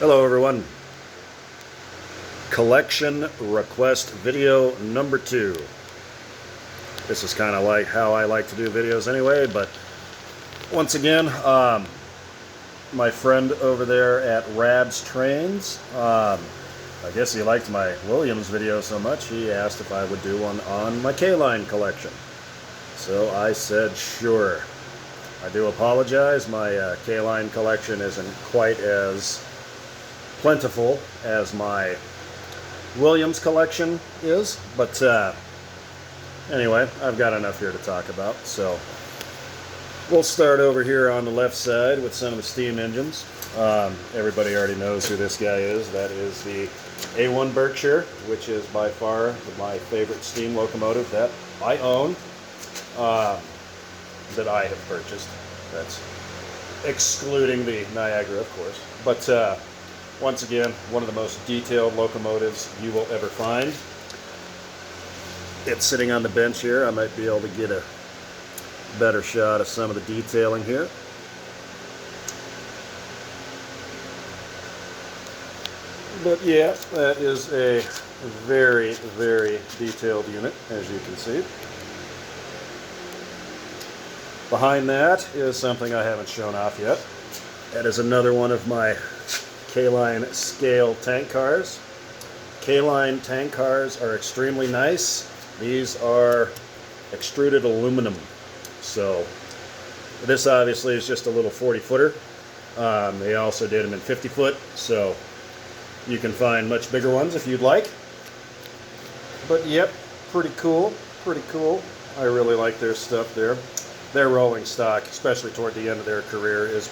Hello everyone. Collection request video number 2. This is kind of like how I like to do videos anyway, but once again, my friend over there at Rab's Trains, I guess he liked my Williams video so much, he asked if I would do one on my K-Line collection. So I said sure. I do apologize, my K-Line collection isn't quite as plentiful as my Williams collection is, but anyway, I've got enough here to talk about. So we'll start over here on the left side with some of the steam engines. Everybody already knows who this guy is. That is the A1 Berkshire, which is by far my favorite steam locomotive that I own, that I have purchased. That's excluding the Niagara, of course. But once again, one of the most detailed locomotives you will ever find. It's sitting on the bench here. I might be able to get a better shot of some of the detailing here. But yeah, that is a very, very detailed unit, as you can see. Behind that is something I haven't shown off yet. That is another one of my K-Line scale tank cars. K-Line tank cars are extremely nice. These are extruded aluminum. So this obviously is just a little 40-footer. They also did them in 50-foot, so you can find much bigger ones if you'd like. But yep, pretty cool, pretty cool. I really like their stuff there. Their rolling stock, especially toward the end of their career, is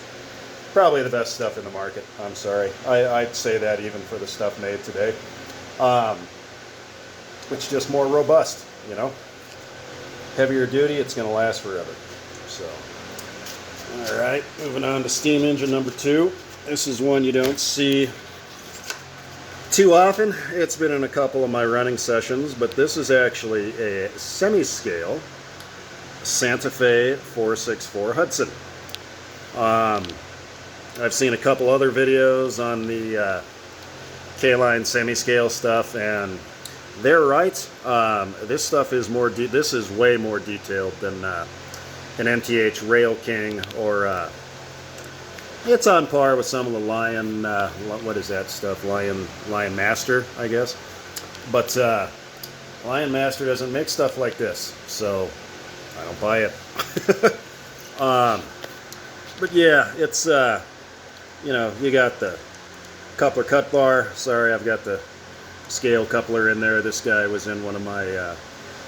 probably the best stuff in the market. I'm sorry. I'd say that even for the stuff made today. It's just more robust, you know. Heavier duty, it's going to last forever. So, alright, moving on to steam engine number 2. This is one you don't see too often. It's been in a couple of my running sessions, but this is actually a semi-scale Santa Fe 464 Hudson. I've seen a couple other videos on the K-Line semi-scale stuff, and they're right. This stuff is more. This is way more detailed than an MTH Rail King, or it's on par with some of the Lion. What is that stuff? Lion Master, I guess. But Lion Master doesn't make stuff like this, so I don't buy it. But yeah, it's you know, you got the coupler cut bar. Sorry, I've got the scale coupler in there. This guy was in one of my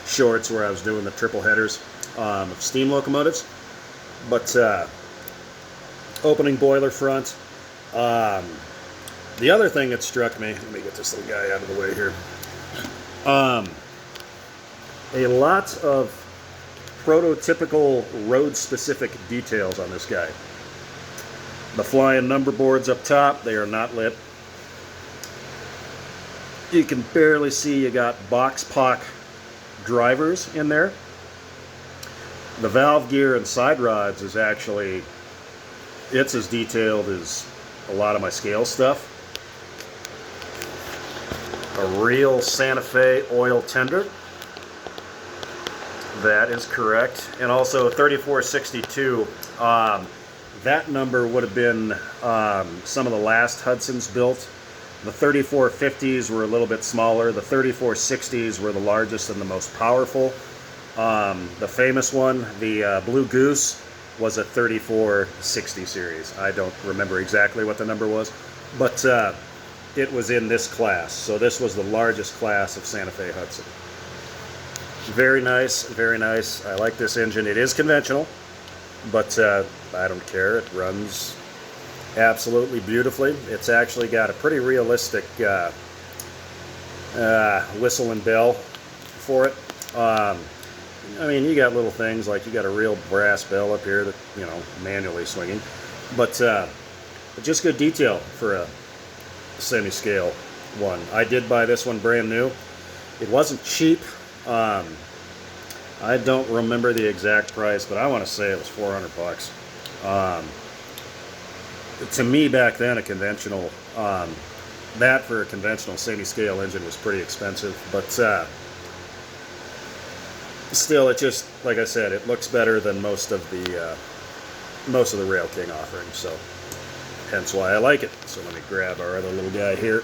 shorts where I was doing the triple headers of steam locomotives. But opening boiler front. The other thing that struck me, let me get this little guy out of the way here. A lot of prototypical road-specific details on this guy. The flying number boards up top, they are not lit. You can barely see you got box pock drivers in there. The valve gear and side rods is actually, it's as detailed as a lot of my scale stuff. A real Santa Fe oil tender. That is correct. And also 3462. That number would have been some of the last Hudsons built. The 3450s were a little bit smaller. The 3460s were the largest and the most powerful. The famous one, the Blue Goose, was a 3460 series. I don't remember exactly what the number was, but it was in this class. So this was the largest class of Santa Fe Hudson. Very nice, very nice. I like this engine. It is conventional, but I don't care. It runs absolutely beautifully. It's actually got a pretty realistic whistle and bell for it. I mean, you got little things like you got a real brass bell up here that, you know, manually swinging, but just good detail for a semi-scale one. I did buy this one brand new. It wasn't cheap. I don't remember the exact price, but I want to say it was $400 bucks. to me back then, a conventional, that for a conventional Sadie scale engine was pretty expensive, but still, it just, like I said, it looks better than most of the Rail King offerings, so hence why I like it. So let me grab our other little guy here.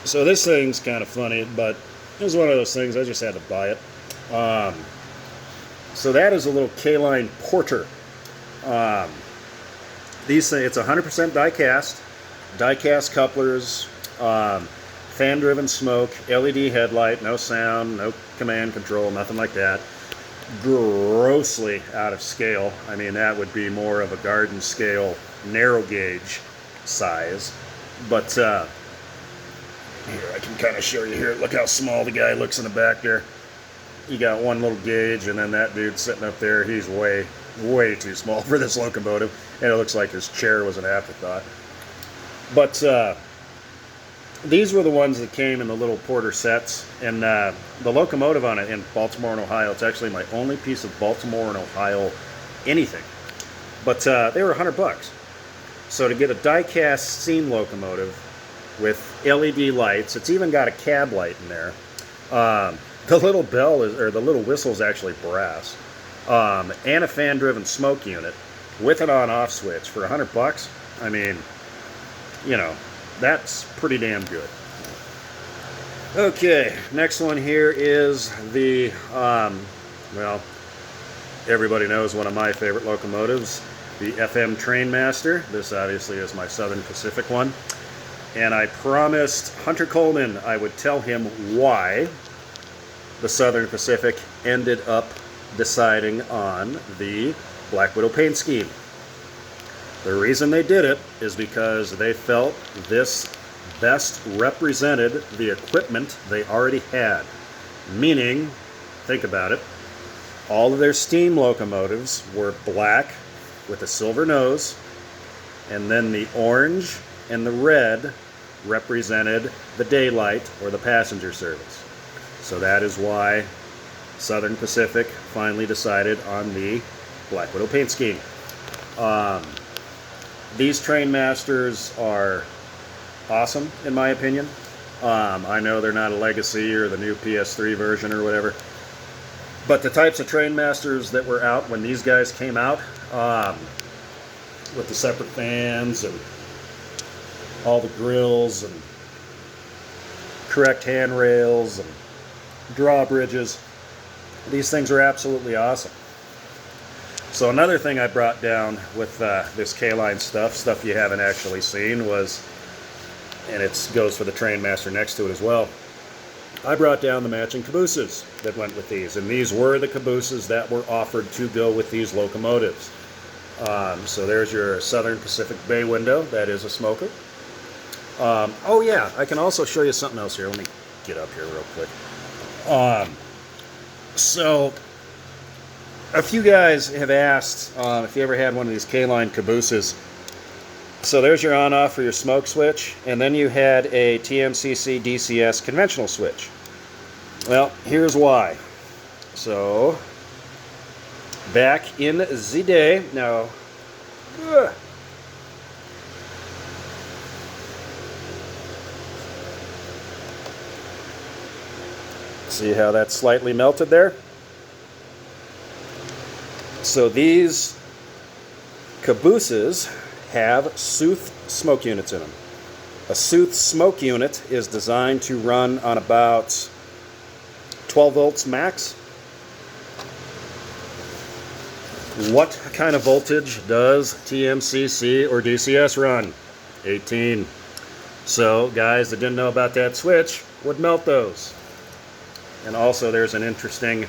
So this thing's kind of funny, but it was one of those things, I just had to buy it. So that is a little K-Line Porter. These things, it's 100% die-cast couplers, fan-driven smoke, LED headlight, no sound, no command control, nothing like that. Grossly out of scale. I mean, that would be more of a garden scale, narrow gauge size. But here, I can kind of show you here. Look how small the guy looks in the back there. You got one little gauge, and then that dude sitting up there, he's way too small for this locomotive, and it looks like his chair was an afterthought. But these were the ones that came in the little Porter sets, and the locomotive on it in Baltimore and Ohio, it's actually my only piece of Baltimore and Ohio anything. But they were $100. So to get a die-cast steam locomotive with LED lights, it's even got a cab light in there. The little bell is, or the little whistle is actually brass, and a fan-driven smoke unit with an on-off switch for $100. I mean, you know, that's pretty damn good. Okay, next one here is the, well, everybody knows one of my favorite locomotives, the FM Trainmaster. This obviously is my Southern Pacific one. And I promised Hunter Coleman I would tell him why the Southern Pacific ended up deciding on the Black Widow paint scheme. The reason they did it is because they felt this best represented the equipment they already had. Meaning, think about it, all of their steam locomotives were black with a silver nose, and then the orange and the red represented the daylight or the passenger service. So that is why Southern Pacific finally decided on the Black Widow paint scheme. These Trainmasters are awesome, in my opinion. I know they're not a legacy or the new PS3 version or whatever, but the types of Trainmasters that were out when these guys came out, with the separate fans and all the grills and correct handrails and drawbridges, these things are absolutely awesome. So another thing I brought down with this K-Line stuff you haven't actually seen was, and it goes for the Trainmaster next to it as well, I brought down the matching cabooses that went with these, and these were the cabooses that were offered to go with these locomotives. So there's your Southern Pacific bay window. That is a smoker. Oh yeah, I can also show you something else here. Let me get up here real quick. So a few guys have asked if you ever had one of these K-Line cabooses. So there's your on-off for your smoke switch, and then you had a TMCC DCS conventional switch. Well, here's why. So back in the day, now, see how that's slightly melted there? So these cabooses have Sooth smoke units in them. A Sooth smoke unit is designed to run on about 12 volts max. What kind of voltage does TMCC or DCS run? 18. So guys that didn't know about that switch would melt those. And also there's an interesting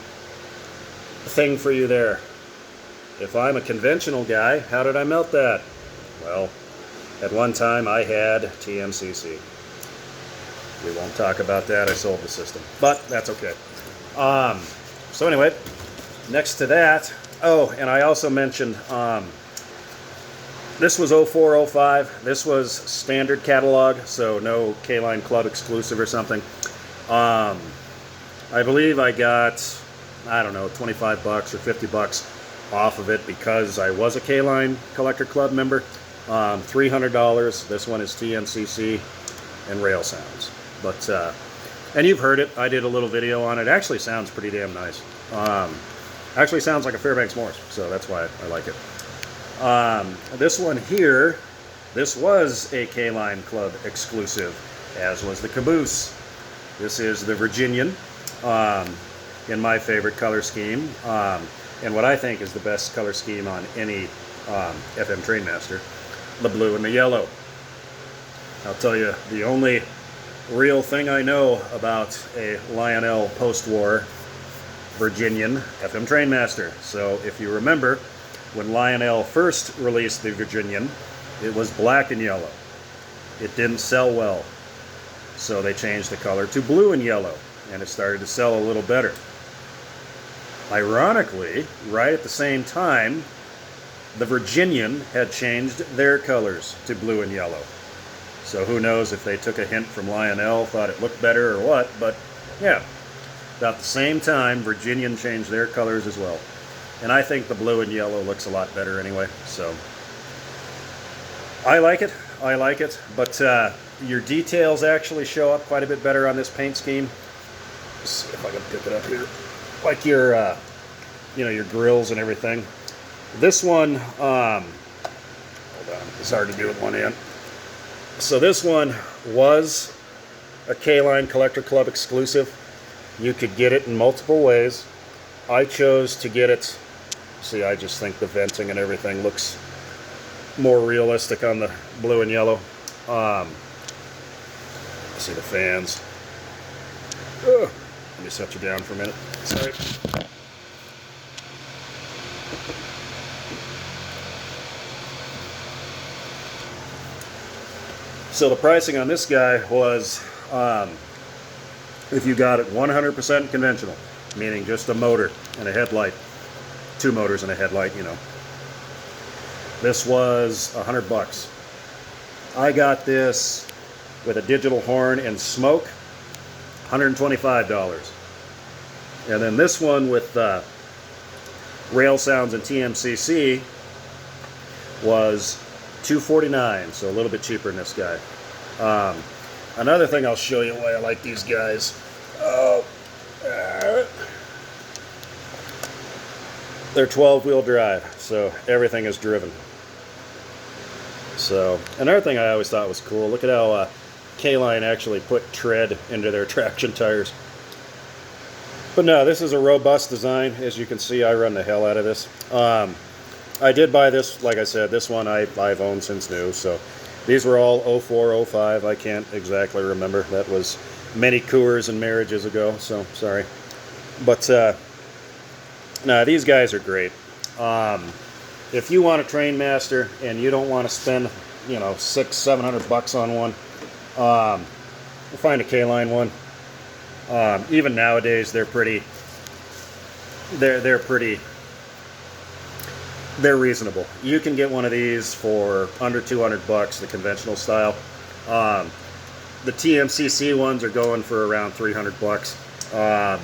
thing for you there. If I'm a conventional guy, how did I melt that? Well, at one time I had TMCC. We won't talk about that. I sold the system, but that's okay. So anyway, next to that, oh, and I also mentioned this was 0405. This was standard catalog, so no K-Line Club exclusive or something. I believe I got, I don't know, 25 bucks or 50 bucks off of it because I was a K-Line Collector Club member. $300. This one is TNCC and Rail Sounds. But and you've heard it. I did a little video on it. Actually sounds pretty damn nice. Actually sounds like a Fairbanks Morse, so that's why I like it. This one here, this was a K-Line Club exclusive, as was the Caboose. This is the Virginian, in my favorite color scheme, and what I think is the best color scheme on any FM Trainmaster, the blue and the yellow. I'll tell you, the only real thing I know about a Lionel post-war Virginian FM Trainmaster. So if you remember, when Lionel first released the Virginian, it was black and yellow. It didn't sell well. So they changed the color to blue and yellow, and it started to sell a little better. Ironically, right at the same time, the Virginian had changed their colors to blue and yellow. So who knows if they took a hint from Lionel, thought it looked better or what, but yeah. About the same time, Virginian changed their colors as well. And I think the blue and yellow looks a lot better anyway, so I like it, but your details actually show up quite a bit better on this paint scheme. Let's see if I can pick it up here. Like your, you know, your grills and everything. This one, hold on, it's hard to do with one hand. So this one was a K-Line Collector Club exclusive. You could get it in multiple ways. I chose to get it, see, I just think the venting and everything looks more realistic on the blue and yellow. See the fans. Ugh. Let me set you down for a minute. Sorry. So the pricing on this guy was, if you got it 100% conventional, meaning just a motor and a headlight, 2 motors and a headlight, you know, this was $100. I got this with a digital horn and smoke, $125. And then this one with Rail Sounds and TMCC was $249, so a little bit cheaper than this guy. Another thing I'll show you why I like these guys. Oh, they're 12-wheel drive, so everything is driven. So another thing I always thought was cool, look at how K-Line actually put tread into their traction tires. But no, this is a robust design. As you can see, I run the hell out of this. I did buy this, like I said, this one I've owned since new, so these were all 04, 05. I can't exactly remember. That was many Coors and marriages ago, so sorry. But no, these guys are great. If you want a Trainmaster and you don't want to spend, you know, $600-700 on one, find a K-Line one. Even nowadays, they're reasonable. You can get one of these for under $200, the conventional style. The TMCC ones are going for around $300.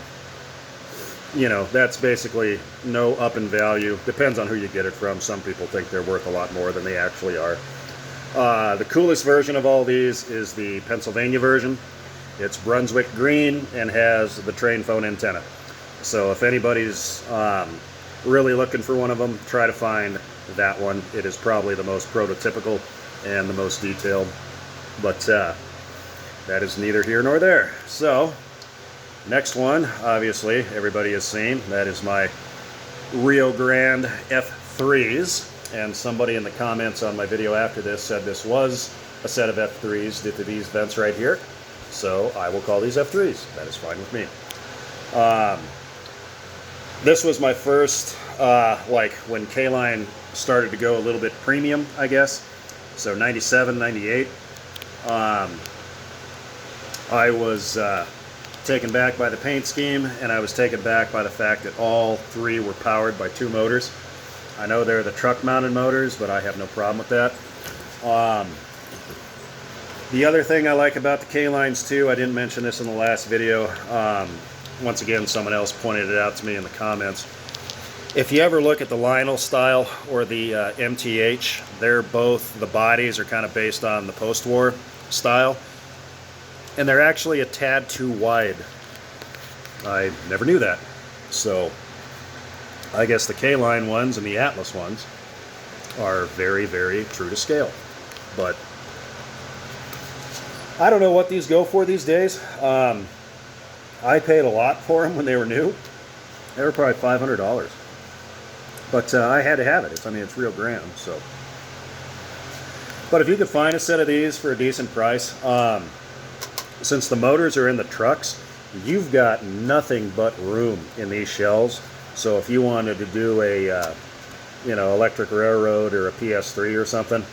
You know, that's basically no up in value. Depends on who you get it from. Some people think they're worth a lot more than they actually are. The coolest version of all these is the Pennsylvania version. It's Brunswick green and has the train phone antenna. So if anybody's really looking for one of them, try to find that one. It is probably the most prototypical and the most detailed. But that is neither here nor there. So next one, obviously, everybody has seen. That is my Rio Grand F3s. And somebody in the comments on my video after this said this was a set of F3s due to these vents right here. So I will call these F3s. That is fine with me. This was my first, like when K-Line started to go a little bit premium, I guess. So 97, 98. I was taken back by the paint scheme, and I was taken back by the fact that all 3 were powered by 2 motors. I know they're the truck-mounted motors, but I have no problem with that. The other thing I like about the K-Lines too, I didn't mention this in the last video. Once again, someone else pointed it out to me in the comments. If you ever look at the Lionel style or the MTH, they're both, the bodies are kind of based on the post-war style, and they're actually a tad too wide. I never knew that. So I guess the K-line ones and the Atlas ones are very, very true to scale. But I don't know what these go for these days. I paid a lot for them when they were new. They were probably $500. But I had to have it. It's Rio Grand, so. But if you could find a set of these for a decent price, since the motors are in the trucks, you've got nothing but room in these shells. So if you wanted to do a, electric railroad or a PS3 or something,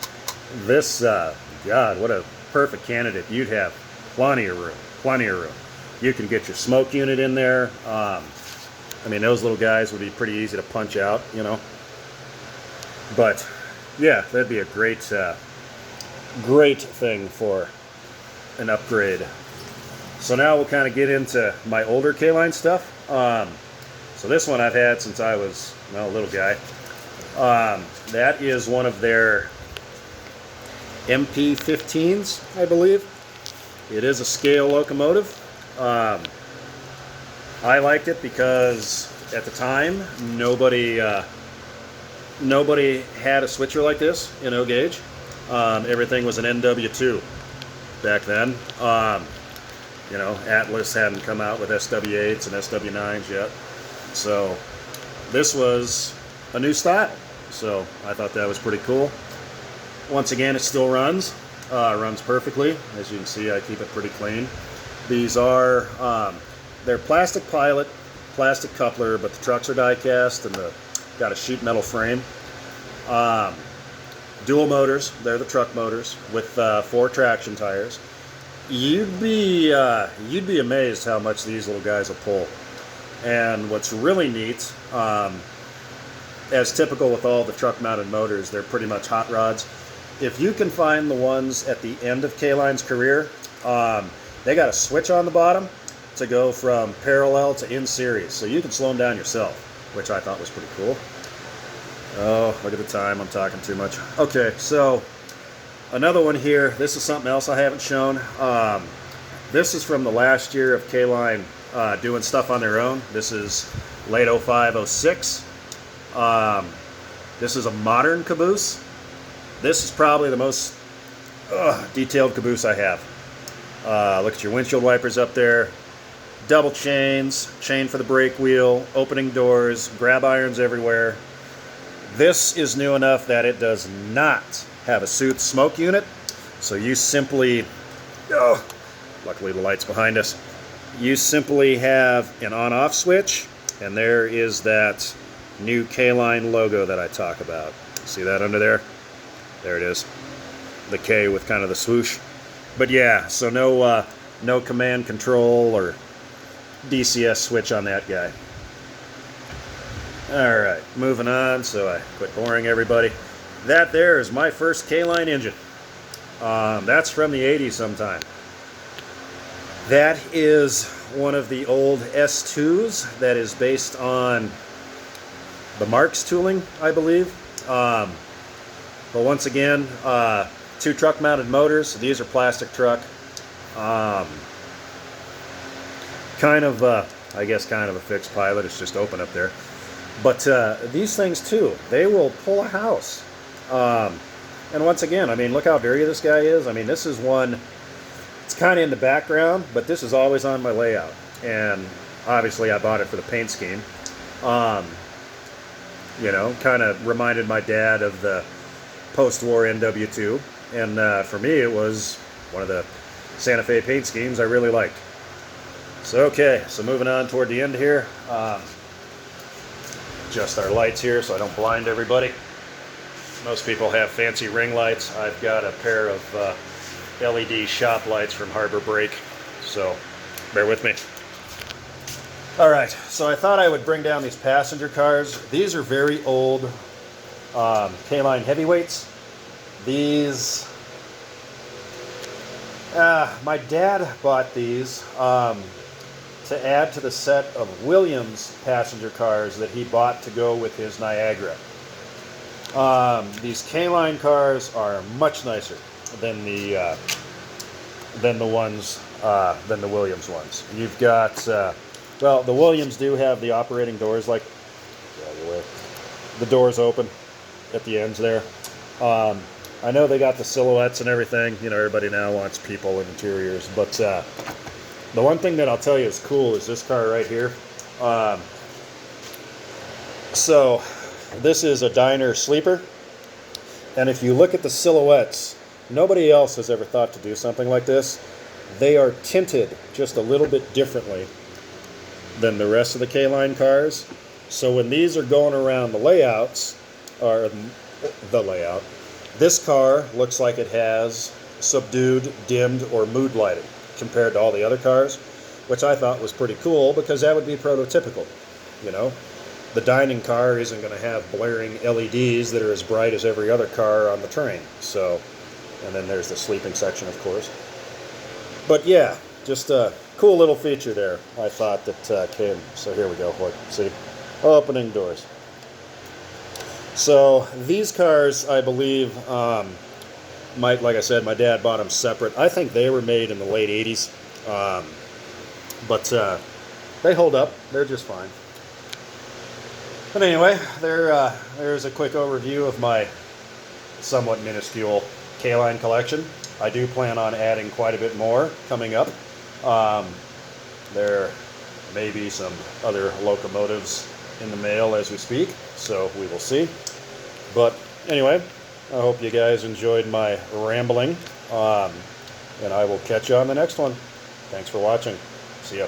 this, God, what a perfect candidate. You'd have plenty of room, plenty of room. You can get your smoke unit in there. Those little guys would be pretty easy to punch out, But, yeah, that'd be a great, great thing for an upgrade. So now we'll kind of get into my older K-line stuff. So this one I've had since I was, a little guy. That is one of their MP15s, I believe. It is a scale locomotive. I liked it because at the time nobody had a switcher like this in O gauge. Everything was an NW2 back then. Atlas hadn't come out with SW8s and SW9s yet. So this was a new style. So I thought that was pretty cool. Once again, it still runs. Runs perfectly. As you can see, I keep it pretty clean. These are, they're plastic pilot, plastic coupler, but the trucks are die-cast and got a sheet metal frame. Dual motors, they're the truck motors with 4 traction tires. You'd be amazed how much these little guys will pull. And what's really neat, as typical with all the truck-mounted motors, they're pretty much hot rods. If you can find the ones at the end of K-Line's career, they got a switch on the bottom to go from parallel to in series, so you can slow them down yourself, which I thought was pretty cool. Oh, look at the time, I'm talking too much. Okay, so another one here. This is something else I haven't shown. This is from the last year of K-Line doing stuff on their own. This is late 05, 06. This is a modern caboose. This is probably the most detailed caboose I have. Look at your windshield wipers up there. Double chains, chain for the brake wheel, opening doors, grab irons everywhere. This is new enough that it does not have a soothe smoke unit. So you simply, luckily the light's behind us. You simply have an on-off switch, and there is that new K-Line logo that I talk about. See that under there? There it is. The K with kind of the swoosh. But yeah, so no command control or DCS switch on that guy. Alright, moving on, so I quit boring everybody. That there is my first K-Line engine. That's from the 80s sometime. That is one of the old S2s that is based on the Marks tooling, I believe. But once again, 2 truck-mounted motors. These are plastic truck. I guess kind of a fixed pilot. It's just open up there. But these things too, they will pull a house. And once again, look how dirty this guy is. This is one, it's kind of in the background, but this is always on my layout. And obviously I bought it for the paint scheme. Kind of reminded my dad of the post-war NW2. And for me, it was one of the Santa Fe paint schemes I really liked. So, okay, so moving on toward the end here. Adjust our lights here so I don't blind everybody. Most people have fancy ring lights. I've got a pair of LED shop lights from Harbor Break, so bear with me. All right, so I thought I would bring down these passenger cars. These are very old K-Line heavyweights. These, my dad bought these to add to the set of Williams passenger cars that he bought to go with his Niagara. These K-Line cars are much nicer than the Williams ones. You've got, well, the Williams do have the operating doors, like, the doors open at the ends there. I know they got the silhouettes and everything. You know, everybody now wants people and interiors. But the one thing that I'll tell you is cool is this car right here. So this is a diner sleeper. And if you look at the silhouettes, nobody else has ever thought to do something like this. They are tinted just a little bit differently than the rest of the K-Line cars. So when these are going around the layouts, or the layout, this car looks like it has subdued, dimmed, or mood lighting compared to all the other cars, which I thought was pretty cool because that would be prototypical, you know. The dining car isn't going to have blaring LEDs that are as bright as every other car on the train. So, and then there's the sleeping section, of course. But yeah, just a cool little feature there, I thought, that came. So here we go. Look, see? Opening doors. So these cars, I believe, like I said, my dad bought them separate. I think they were made in the late 80s. But they hold up. They're just fine. But anyway, there's a quick overview of my somewhat minuscule K-Line collection. I do plan on adding quite a bit more coming up. There may be some other locomotives in the mail as we speak, so we will see. But anyway, I hope you guys enjoyed my rambling, and I will catch you on the next one. Thanks for watching. See ya.